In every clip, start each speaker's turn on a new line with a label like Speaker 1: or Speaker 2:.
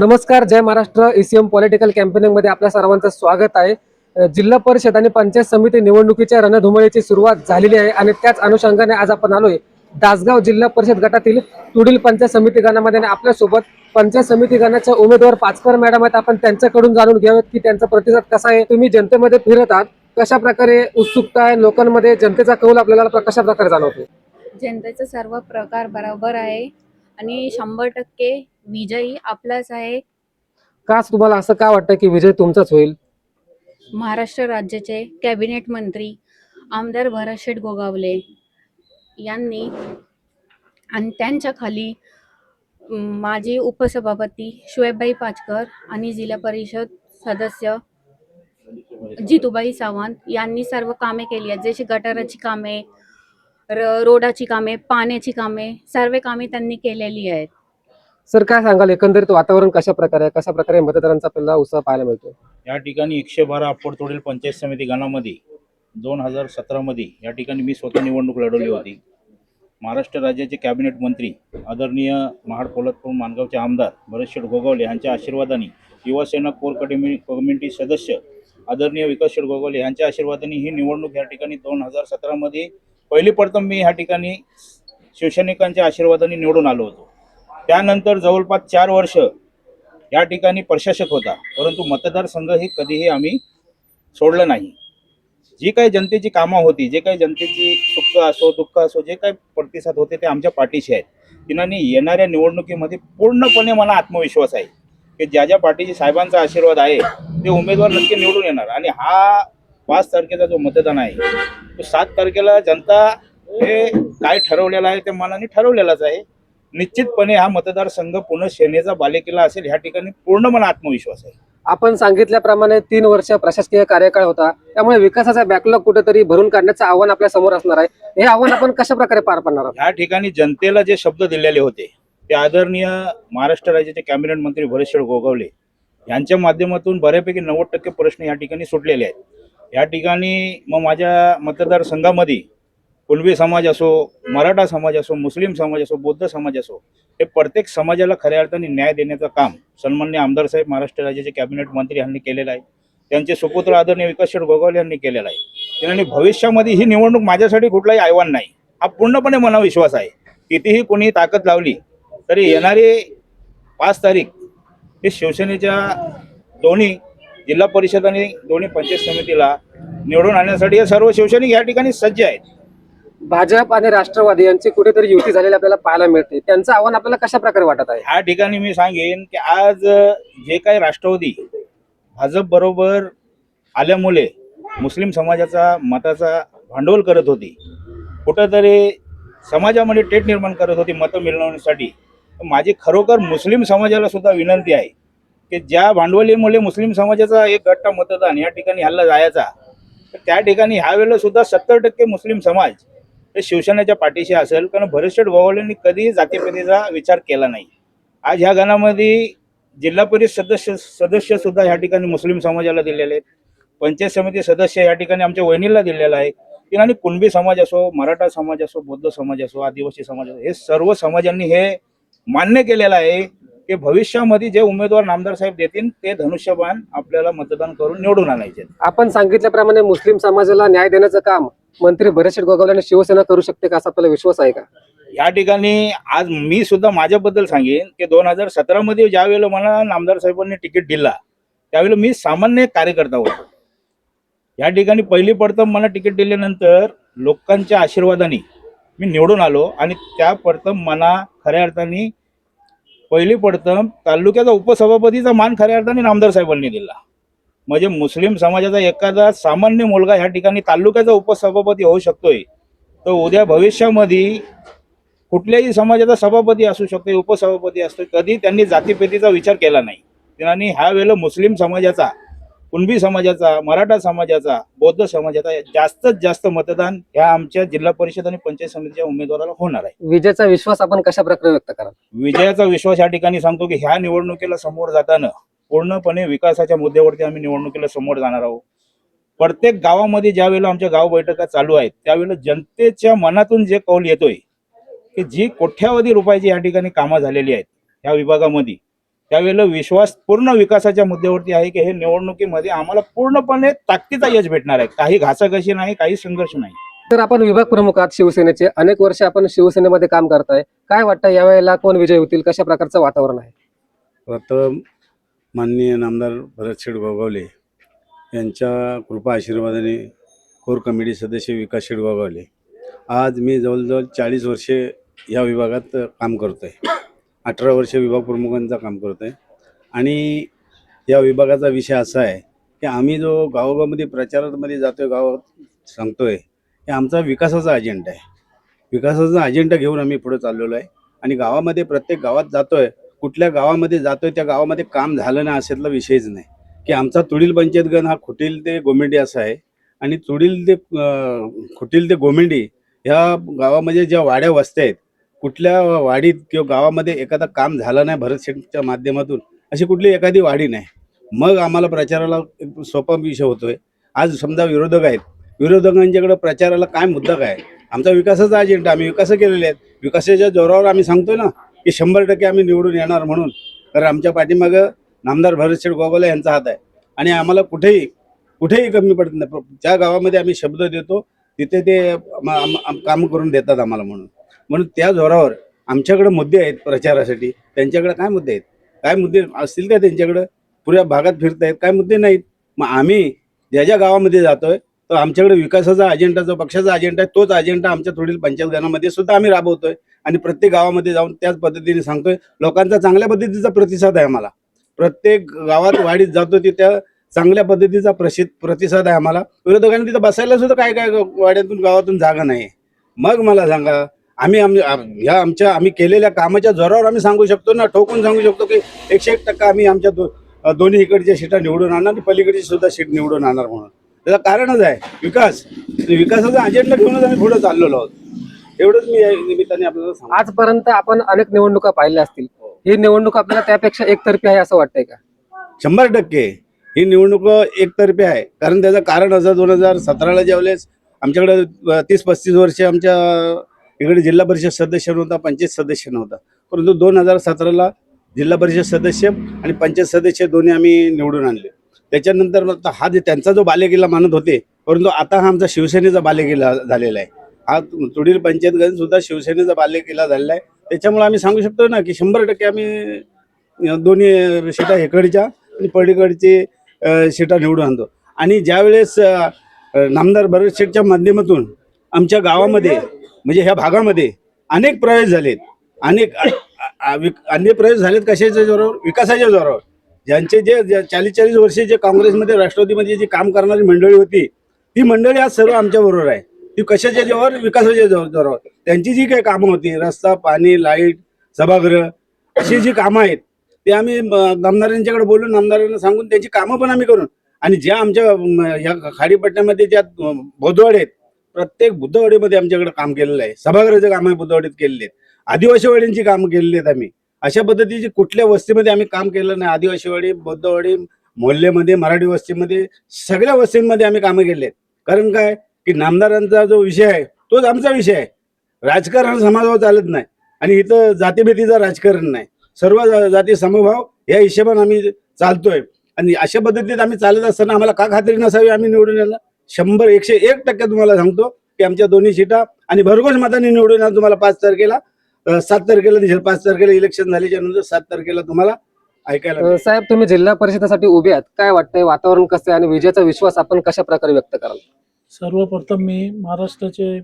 Speaker 1: नमस्कार, जय Maharashtra. ECM political campaigning मध्ये आपल्या सर्वांचं स्वागत आहे. जिल्हा परिषद आणि पंचायत समिती निवडणुकीच्या रणधुमाळीची सुरुवात झालेली आहे आणि त्याच अनुषंगाने आज आपण आलोय दासगाव जिल्हा परिषद गटातील तुडील पंचायत समिती गणामध्ये. आणि आपल्यासोबत पंचायत समिती गणाचे उमेदवार पाचकर मॅडम आहेत. आपण त्यांच्याकडून जाणून घ्यावेत की त्यांचा प्रतिसाद कसा आहे. तुम्ही जनतेमध्ये फिरत आहात, कशा प्रकारे उत्सुकता आहे लोकांमध्ये, जनतेचा कौल आपल्याला कशा प्रकारे जाणवतो?
Speaker 2: जनतेचा सर्व प्रकार बरोबर आहे आणि 100% विजयी आपलाच आहे.
Speaker 1: काच तुम्हाला असं का वाटतं की विजय तुमचाच होईल?
Speaker 2: महाराष्ट्र राज्याचे कॅबिनेट मंत्री आमदार भरतशेठ गोगावले यांनी आणि त्यांच्या खाली माजी उपसभापती शुएबबाई पाचकर आणि जिल्हा परिषद सदस्य जितूबाई सावंत यांनी सर्व कामे केली आहेत. जशी गटाराची कामे, रोडाची कामे, पाण्याची कामे, सर्व कामे त्यांनी केलेली आहेत.
Speaker 1: सर, काय सांगाल एकंदरीत वातावरण कशा प्रकारे मतदारांचा आपल्याला उत्साह पाहायला मिळतो?
Speaker 3: या ठिकाणी 112 अप्पर पंचायत समिती गणामध्ये 2017 मध्ये या ठिकाणी मी स्वतः निवडणूक लढवली होती. महाराष्ट्र राज्याचे कॅबिनेट मंत्री आदरणीय महाड पोलादपूर माणगावचे आमदार भरतशेठ गोगावले यांच्या आशीर्वादाने, युवासेना कोर कमिटी सदस्य आदरणीय विकासशेठ गोगावले यांच्या आशीर्वादाने ही निवडणूक या ठिकाणी 2017 मध्ये पहिली प्रथम मी या ठिकाणी शिवसैनिकांच्या आशीर्वादाने निवडून आलो होतो. त्यानंतर जवळपास 4 वर्ष या ठिकाणी प्रशासक होता, परंतु मतदारसंघ हे कधीही आम्ही सोडलं नाही. जी काही जनतेची कामं होती, जे काही जनतेची सुख असो दुःख असो, जे काही प्रतिसाद होते ते आमच्या पाठीशी आहेत. तिनाने येणाऱ्या निवडणुकीमध्ये पूर्णपणे मला आत्मविश्वास आहे की ज्या पाठीशी साहेबांचा आशीर्वाद आहे ते उमेदवार नक्की निवडून येणार. आणि हा 5 तारखेचा जो मतदान आहे तो 7 तारखेला जनता हे काय ठरवलेलं आहे ते मनाने ठरवलेलाच आहे. निश्चितपणे हा मतदारसंघ पुणे सेनेचा बालेकिल्ला असेल ह्या ठिकाणी पूर्ण मला आत्मविश्वास आहे.
Speaker 1: आपण सांगितल्याप्रमाणे 3 वर्ष प्रशासकीय कार्यकाळ होता, त्यामुळे विकासाचा बॅकलॉग कुठेतरी भरून काढण्याचं आव्हान आपल्या समोर असणार आहे. हे आव्हान आपण कशा प्रकारे पार पाडणार आहोत?
Speaker 3: या ठिकाणी जनतेला जे शब्द दिलेले होते ते आदरणीय महाराष्ट्र राज्याचे कॅबिनेट मंत्री भरतशेठ गोगावले यांच्या माध्यमातून बऱ्यापैकी 90% प्रश्न या ठिकाणी सुटलेले आहेत. या ठिकाणी मग माझ्या मतदारसंघामध्ये कुणबी समाज असो, मराठा समाज असो, मुस्लिम समाज असो, बौद्ध समाज असो, हे प्रत्येक समाजाला खऱ्या अर्थाने न्याय देण्याचं काम सन्माननीय आमदार साहेब महाराष्ट्र राज्याचे कॅबिनेट मंत्री यांनी केलेलं आहे. त्यांचे सुपुत्र आदरणीय विकासशेठ गोगावले यांनी केलेला आहे. त्यांनी भविष्यामध्ये ही निवडणूक माझ्यासाठी कुठलाही आव्हान नाही, हा पूर्णपणे मला विश्वास आहे. कितीही कोणी ताकद लावली तरी येणारे 5 तारीख हे शिवसेनेच्या दोन्ही जिल्हा परिषद आणि दोन्ही पंचायत समितीला निवडून आणण्यासाठी हे सर्व शिवसैनिक या ठिकाणी सज्ज आहेत.
Speaker 1: भाजप आणि राष्ट्रवादी यांची कुठेतरी युती झालेली आपल्याला पाहायला मिळते, त्यांचं आव्हान आपल्याला कशा प्रकारे वाटत आहे?
Speaker 3: ह्या ठिकाणी मी सांगेन की आज जे काही राष्ट्रवादी भाजप बरोबर आल्यामुळे मुस्लिम समाजाचा मताचा भांडवल करत होती, कुठंतरी समाजामध्ये तेढ निर्माण करत होती मतं मिळवण्यासाठी, माझी खरोखर मुस्लिम समाजाला सुद्धा विनंती आहे की ज्या भांडवलीमुळे मुस्लिम समाजाचा एक गट्टा मतदान या ठिकाणी हल्ला जायचा, तर त्या ठिकाणी ह्यावेळेला सुद्धा 70% मुस्लिम समाज हे शिवसेनेच्या पाठीशी असेल. कारण भरतशेठ गोगावलेंनी कधीही जातीपातीचा विचार केला नाही. आज ह्या गणामध्ये जिल्हा परिषद सदस्य सुद्धा या ठिकाणी मुस्लिम समाजाला दिलेले आहेत. पंचायत समिती सदस्य या ठिकाणी आमच्या वहिनीला दिलेला आहे. आणि कुणबी समाज असो, मराठा समाज असो, बौद्ध समाज असो, आदिवासी समाज असो, हे सर्व समाजांनी हे मान्य केलेलं आहे की भविष्यामध्ये जे उमेदवार नामदार साहेब देतील ते धनुष्यबाण आपल्याला मतदान करून निवडून आणायचे.
Speaker 1: आपण सांगितल्याप्रमाणे मुस्लिम समाजाला न्याय देण्याचं काम मंत्री भरतशेठ गोगावले आणि शिवसेना करू शकते का, असा आपल्याला विश्वास आहे का?
Speaker 3: या ठिकाणी आज मी सुद्धा माझ्याबद्दल सांगेन की 2017 मध्ये ज्या वेळेला मला नामदार साहेबांनी तिकीट दिला त्यावेळेला मी सामान्य कार्यकर्ता होतो. या ठिकाणी पहिली प्रथम मला तिकीट दिल्यानंतर लोकांच्या आशीर्वादाने मी निवडून आलो आणि त्या प्रथम मला खऱ्या अर्थाने पहिली प्रथम तालुक्याचा उपसभापतीचा मान खऱ्या अर्थाने नामदार साहेबांनी दिला. म्हणजे मुस्लिम समाजाचा एखादा सामान्य मुलगा ह्या ठिकाणी तालुक्याचा उपसभापती होऊ शकतोय, तर उद्या भविष्यामध्ये कुठल्याही समाजाचा सभापती असू शकतो, उपसभापती असतो. कधी त्यांनी जातीपेतीचा विचार केला नाही. त्यांनी ह्या वेळेला मुस्लिम समाजाचा, कुणबी समाजाचा, मराठा समाजाचा, बौद्ध समाजाचा जास्तीत जास्त मतदान ह्या आमच्या जिल्हा परिषद आणि पंचायत समितीच्या उमेदवाराला होणार आहे.
Speaker 1: विजयाचा विश्वास आपण कशा प्रकारे व्यक्त कराल?
Speaker 3: विजयाचा विश्वास या ठिकाणी सांगतो की ह्या निवडणुकीला समोर जाताना पूर्णपणे विकासाच्या मुद्द्यावरती आम्ही निवडणुकीला समोर जाणार आहोत. प्रत्येक गावामध्ये ज्या वेळेला आमच्या गाव बैठका चालू आहेत त्यावेळेला जनतेच्या मनातून जे कौल येतोय की जी कोट्यावधी रुपयाची या ठिकाणी कामं झालेली आहेत ह्या विभागामध्ये, त्यावेळेला विश्वास पूर्ण विकासाच्या मुद्द्यावरती आहे की हे निवडणुकीमध्ये आम्हाला पूर्णपणे ताकदीचा यश भेटणार आहे. काही घासाघाशी नाही, काही संघर्ष नाही.
Speaker 1: तर आपण विभाग प्रमुख आहात शिवसेनेचे, अनेक वर्ष आपण शिवसेनेमध्ये काम करताय. काय वाटतं यावेळेला कोण विजय होतील, कशा प्रकारचं वातावरण आहे?
Speaker 4: प्रथम माननीय नामदार भरतशेठ गोगावले यांच्या कृपा आशीर्वादाने कोर कमिटी सदस्य विकास शेठ गोगावले. आज मी जवळजवळ 40 वर्षे या विभागात काम करतो आहे. 18 वर्ष विभाग प्रमुखांचं काम करतो आहे. आणि या विभागाचा विषय असा आहे की आम्ही जो गावोगावमध्ये प्रचारामध्ये जातो आहे, गावात सांगतो आहे, हे आमचा विकासाचा अजेंडा आहे. विकासाचा अजेंडा घेऊन आम्ही पुढे चाललेलो आहे. आणि गावामध्ये प्रत्येक गावात जातो आहे, कुठल्या गावामध्ये जातो आहे त्या गावामध्ये काम झालं नाही अशातला विषयच नाही. की आमचा तुडील पंचायतगण हा खुटील ते गोमेंडी असा आहे. आणि खुटील ते गोमेंडी ह्या गावामध्ये ज्या वाड्या वस्त्या आहेत, कुठल्या वाडीत किंवा गावामध्ये एखादा काम झालं नाही भरत शेठच्या माध्यमातून अशी कुठली एखादी वाडी नाही. मग आम्हाला प्रचाराला एक सोपा विषय होतोय. आज समजा विरोधक आहेत, विरोधकांच्याकडे प्रचाराला काय मुद्दा काय? आमचा विकासाचा अजेंडा, आम्ही विकास केलेले आहेत. विकासाच्या जोरावर आम्ही सांगतोय ना की 100% आम्ही निवडून येणार म्हणून. तर आमच्या पाठीमागं नामदार भरतशेठ गोगावले यांचा हात आहे. आणि आम्हाला कुठेही कमी पडत नाही. ज्या गावामध्ये आम्ही शब्द देतो तिथे ते काम करून देतात आम्हाला. म्हणून त्या जोरावर आमच्याकडे मुद्दे आहेत प्रचारासाठी. त्यांच्याकडे काय मुद्दे आहेत? काय मुद्दे असतील का त्यांच्याकडं? पुऱ्या भागात फिरतायत, काय मुद्दे नाहीत. मग आम्ही ज्या ज्या गावामध्ये जातोय तर आमच्याकडे विकासाचा अजेंडा, जो पक्षाचा अजेंडा आहे, तोच अजेंडा आमच्या थोडील पंचायत गणामध्ये सुद्धा आम्ही राबवतोय. आणि प्रत्येक गावामध्ये जाऊन त्याच पद्धतीने सांगतोय. लोकांचा चांगल्या पद्धतीचा प्रतिसाद आहे आम्हाला. प्रत्येक गावात वाडीत जातो तिथं चांगल्या पद्धतीचा प्रतिसाद आहे आम्हाला. विरोधकांनी तिथं बसायला सुद्धा काय वाड्यातून गावातून जागा नाही. मग मला सांगा, आम्ही केलेल्या कामाच्या जोरावर आम्ही सांगू शकतो ना, ठोकून सांगू शकतो की 101% आम्ही आमच्या दोन्ही इकडच्या सीटा निवडून आणणार आणि पलीकडची सुद्धा सीट निवडून आणणार. म्हणून त्याचं कारणच आहे विकास. विकासाचा अजेंडा घेऊनच आम्ही पुढे चाललेलो आहोत. एवढंच मी या निमित्ताने आपल्याला सांगतो.
Speaker 1: आजपर्यंत आपण अनेक निवडणुका पाहिल्या असतील, ही निवडणूक आपल्याला त्यापेक्षा एकतर्फी आहे असं वाटतंय का?
Speaker 4: 100% ही निवडणूक एकतर्फी आहे. कारण त्याचं कारण असं, 2017ला ज्यावेळेस आमच्याकडे 30-35 वर्षे आमच्या इकडे जिल्हा परिषद सदस्य नव्हता, पंचायत सदस्य नव्हता. परंतु 2017ला जिल्हा परिषद सदस्य आणि पंचायत सदस्य दोन्ही आम्ही निवडून आणले. त्याच्यानंतर हा त्यांचा जो बालेकिल्ला मानत होते, परंतु आता हा आमचा शिवसेनेचा बालेकिल्ला झालेला आहे. हा तुडील पंचायतगण सुद्धा शिवसेनेचा बालेकिल्ला झालेला आहे. त्याच्यामुळे आम्ही सांगू शकतो ना की 100% आम्ही दोन्ही सीटा इकडच्या आणि पलीकडची सीटा निवडून आणतो. आणि ज्यावेळेस नामदार भरत शेठच्या माध्यमातून आमच्या गावामध्ये म्हणजे ह्या भागामध्ये अनेक प्रवेश झालेत. अनेक प्रवेश झालेत. कशाच्या जोरावर? विकासाच्या जोरावर. ज्यांचे जे 40-40 वर्षे जे काँग्रेसमध्ये, राष्ट्रवादीमध्ये जी काम करणारी मंडळी होती, ती मंडळी आज सर्व आमच्या बरोबर आहे. ती कशाच्या जोरावर? विकासाच्या जोरावर. त्यांची जी काही कामं होती, रस्ता, पाणी, लाईट, सभागृह अशी जी कामं आहेत ते आम्ही नामदारांच्याकडे बोलून, नामदारांना सांगून त्यांची कामं पण आम्ही करून. आणि ज्या आमच्या ह्या खाडीपट्ट्यामध्ये ज्या बुद्धवाडी आहेत, प्रत्येक बुद्धवाडीमध्ये आमच्याकडे काम केलेलं आहे. सभागृहाचे कामं बुद्धवाडीत केलेले आहेत. आदिवासीवाडींची कामं केलेली आहेत आम्ही. अशा पद्धतीची कुठल्या वस्तीमध्ये आम्ही काम केलं नाही. आदिवासीवाडी, बुद्धवाडी, मोहल्ल्यामध्ये, मराठी वस्तीमध्ये, सगळ्या वस्तींमध्ये आम्ही कामं केली आहेत. कारण काय की नामदारांचा जो विषय आहे तोच आमचा विषय आहे. राजकारण समाजावर चालत नाही आणि इथं जातीभेदीचं राजकारण नाही. सर्व जाती समभाव या हिशोबाने आम्ही चालतोय. आणि अशा पद्धतीत आम्ही चालत असताना आम्हाला का खात्री नसावी आम्ही निवडून यायला? 101% तुम्हाला सांगतो की आमच्या दोन्ही सीटा आणि भरघोस मताने निवडून येणार. तुम्हाला 5 तारखेला, 7 तारखेला दिसेल. 5 तारखेला इलेक्शन झाल्याच्या नंतर 7 तारखेला तुम्हाला ऐकायला.
Speaker 1: साहेब, तुम्ही जिल्हा परिषदेसाठी उभे आहात, काय वाटतंय? वातावरण कसं आहे आणि विजयाचा विश्वास आपण कशा प्रकारे व्यक्त कराल?
Speaker 5: सर्वप्रथम मी महाराष्ट्राचे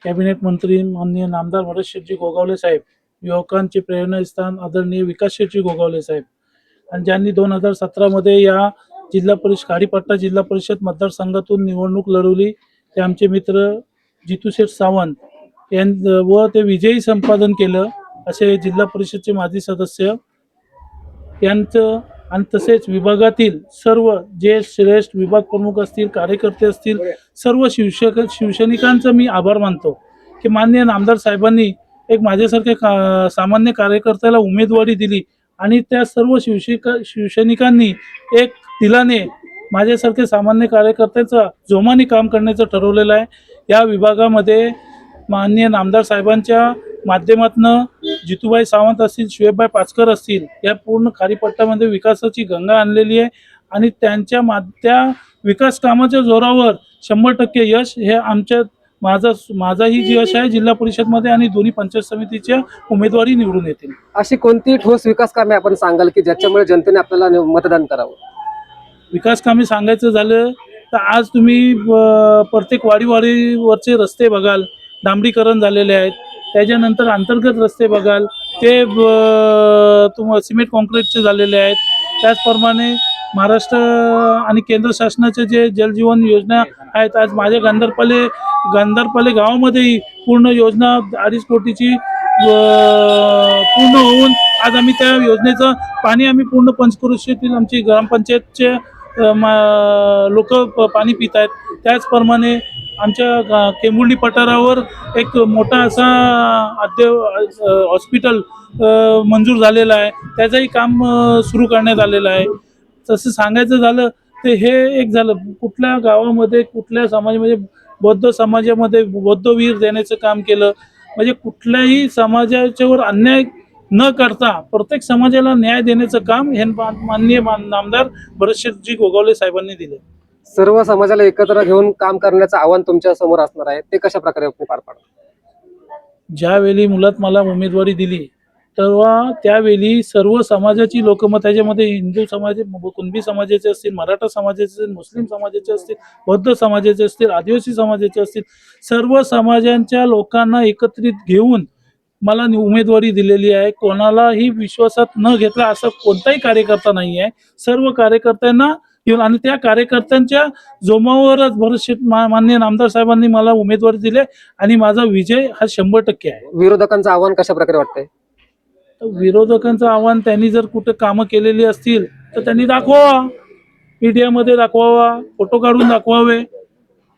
Speaker 5: कॅबिनेट मंत्री माननीय नामदार भरतशेठजी गोगावले साहेब, युवकांचे प्रेरणास्थान आदरणीय विकासशेठजी गोगावले साहेब, आणि ज्यांनी 2017मध्ये या खाडीपट्टा जिल्हा परिषद मतदारसंघातून निवडणूक लढवली, ते आमचे मित्र जितूशेठ सावंत व ते विजयी संपादन केलं असे जिल्हा परिषदचे माजी सदस्य यांचं. आणि तसेच विभागातील सर्व जे श्रेष्ठ विभाग प्रमुख असतील, कार्यकर्ते असतील, सर्व शिवसैनिकांचं मी आभार मानतो की माननीय नामदार साहेबांनी एक माझ्यासारख्या सामान्य कार्यकर्त्याला उमेदवारी दिली आणि त्या सर्व शिवसैनिकांनी एक दिलाने माझ्यासारखे सामान्य कार्यकर्त्याचं जोमाने काम करण्याचं ठरवलेलं आहे. या विभागामध्ये माननीय नामदार साहेबांच्या माध्यमातनं जितूबाई सावंत असतील, शुएबभाई पाचकर असतील, या पूर्ण खारीपट्ट्यामध्ये विकासाची गंगा आणलेली आहे आणि त्या विकास कामाच्या जोरावर 100% यश हे माझाही जे यश आहे जिल्हा परिषदमध्ये आणि दोन्ही पंचायत समितीच्या उमेदवारी निवडून येतील.
Speaker 1: अशी कोणती ठोस विकास कामे आपण सांगाल की ज्याच्यामुळे जनतेने आपल्याला मतदान करावं?
Speaker 5: विकास कामे सांगायचं झालं तर आज तुम्ही प्रत्येक वाडीवरचे रस्ते बघाल, डांबरीकरण झालेले आहेत. त्याच्यानंतर अंतर्गत रस्ते बघाल, ते सिमेंट कॉन्क्रीटचे झालेले आहेत. त्याचप्रमाणे महाराष्ट्र आणि केंद्र शासनाचे जे जलजीवन योजना आहेत, आज माझ्या गांधारपाले गावामध्येही पूर्ण योजना 2.5 कोटीची पूर्ण होऊन आज आम्ही त्या योजनेचं पाणी आम्ही पूर्ण पंचक्रोशीतील आमची ग्रामपंचायतचे लोक पाणी पित आहेत. त्याचप्रमाणे आमच्या केमुर्ली पठारावर एक मोठा असा हॉस्पिटल मंजूर झालेला आहे, त्याचंही काम सुरू करण्यात आलेलं आहे. तसं सांगायचं झालं तर हे एक झालं. कुठल्या गावामध्ये कुठल्या समाजामध्ये बौद्ध समाजामध्ये बौद्धवीर देण्याचं काम केलं, म्हणजे कुठल्याही समाजाच्यावर अन्याय न करता प्रत्येक समाजाला न्याय देण्याचं काम हे माननीय नामदार भरतशेठजी गोगावले साहेबांनी दिले.
Speaker 1: सर्व समाजाला एकत्र घेऊन काम करण्याचं आव्हान तुमच्या समोर असणार आहे, ते कशा प्रकारे आपण पार पाडू?
Speaker 5: ज्यावेळी मुलात मला उमेदवारी दिली तेव्हा त्यावेळी सर्व समाजाची लोक, मग त्याच्यामध्ये हिंदू समाज, कुणबी समाजाचे असतील, मराठा समाजाचे असतील, मुस्लिम समाजाचे असतील, बौद्ध समाजाचे असतील, आदिवासी समाजाचे असतील, सर्व समाजांच्या लोकांना एकत्रित घेऊन मला उमेदवारी दिलेली आहे. कोणालाही विश्वासात न घेतला असा कोणताही कार्यकर्ता नाही आहे. सर्व कार्यकर्त्यांना घेऊन आणि त्या कार्यकर्त्यांच्या जोमावरच भरतशेठ माननीय नामदार साहेबांनी मला उमेदवारी दिली आणि माझा विजय हा 100% आहे.
Speaker 1: विरोधकांचं आव्हान कशा प्रकारे वाटतंय?
Speaker 5: विरोधकांचं आव्हान, त्यांनी जर कुठे कामं केलेली असतील तर त्यांनी दाखवावा, मीडियामध्ये दाखवावा, फोटो काढून दाखवावे.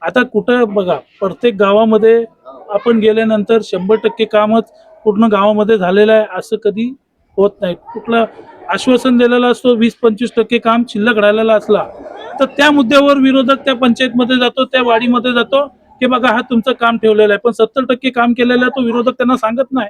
Speaker 5: आता कुठं बघा, प्रत्येक गावामध्ये आपण गेल्यानंतर 100% कामच पूर्ण गावामध्ये झालेलं आहे असं कधी होत नाही. कुठलं आश्वासन दिलेलं असतो 20-25% काम शिल्लक राहिलेला असला तर त्या मुद्द्यावर विरोधक त्या पंचायतमध्ये जातो, त्या वाडीमध्ये जातो की बघा हा तुमचं काम ठेवलेलं आहे. पण 70% काम केलेलं आहे तो विरोधक त्यांना सांगत नाही.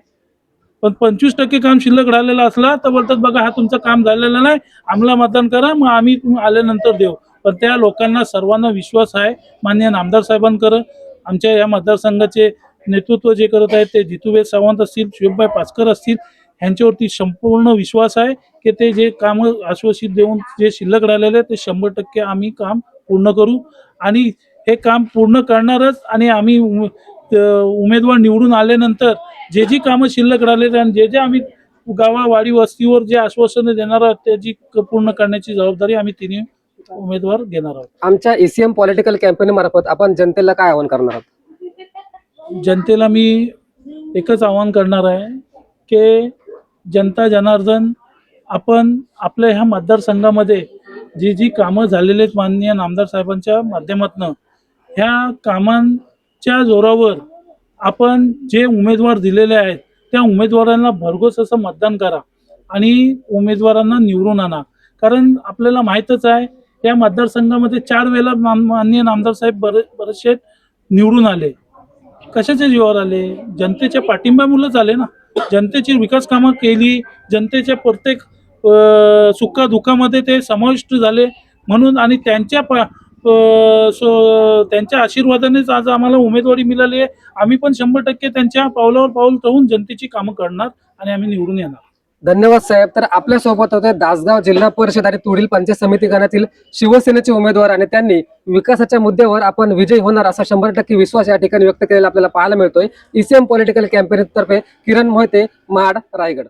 Speaker 5: पण 25% काम शिल्लक राहिलेला असला तर बोलतात बघा हा तुमचं काम झालेलं नाही, आम्हाला मतदान करा, मग आम्ही आल्यानंतर देऊ. पण त्या लोकांना सर्वांना विश्वास आहे माननीय नामदार साहेबांकडे. आमच्या या मतदारसंघाचे नेतृत्व जे करत आहेत ते जितूबाई सावंत असतील, शुएबभाई पाचकर असतील, ह्यांच्यावरती संपूर्ण विश्वास आहे की ते जे कामं आश्वासित देऊन जे शिल्लक राहिलेले ते 100% आम्ही काम पूर्ण करू आणि हे काम पूर्ण करणारच. आणि आम्ही उमेदवार निवडून आल्यानंतर जे जी कामं शिल्लक राहिलेली आणि जे आम्ही गावावाडी वस्तीवर जे आश्वासनं देणार आहोत त्याची पूर्ण करण्याची जबाबदारी आम्ही तिन्ही उमेदवार घेणार आहोत.
Speaker 1: आमच्या ECM पॉलिटिकल कॅम्पेन मार्फत आपण जनतेला काय आवाहन करणार आहात?
Speaker 5: जनतेला मी एकच आवाहन करणार आहे की जनता जनार्दन, आपण आपल्या ह्या मतदारसंघामध्ये जी जी कामं झालेली आहेत माननीय नामदार साहेबांच्या माध्यमातून, ह्या कामांच्या जोरावर आपण जे उमेदवार दिलेले आहेत त्या उमेदवारांना भरघोस असं मतदान करा आणि उमेदवारांना निवडून आणा. कारण आपल्याला माहीतच आहे या मतदारसंघामध्ये 4 वेळा माननीय नामदार साहेब भरतशेठ निवडून आले. कशाच्या जीवावर आले? जनतेच्या पाठिंब्यामुळेच आले ना. जनतेची विकास कामं केली, जनतेच्या प्रत्येक सुखादुःखामध्ये ते समाविष्ट झाले म्हणून आणि त्यांच्या आशीर्वादानेच आज आम्हाला उमेदवारी मिळाली आहे. आम्ही पण 100% त्यांच्या पावलावर पाऊल ठेवून जनतेची कामं करणार आणि आम्ही निवडून येणार.
Speaker 1: धन्यवाद साहेब. तर आपल्या सोबत होते दासगाव जिल्हा परिषद आणि तुडील पंचायत समिती गणातील शिवसेनेचे उमेदवार आणि त्यांनी विकासाच्या मुद्द्यावर आपण विजयी होणार असा 100% विश्वास या ठिकाणी व्यक्त केलेला आपल्याला पाहायला मिळतोय. ECM पॉलिटिकल कॅम्पेन तर्फे किरण मोहिते, महाड, रायगड.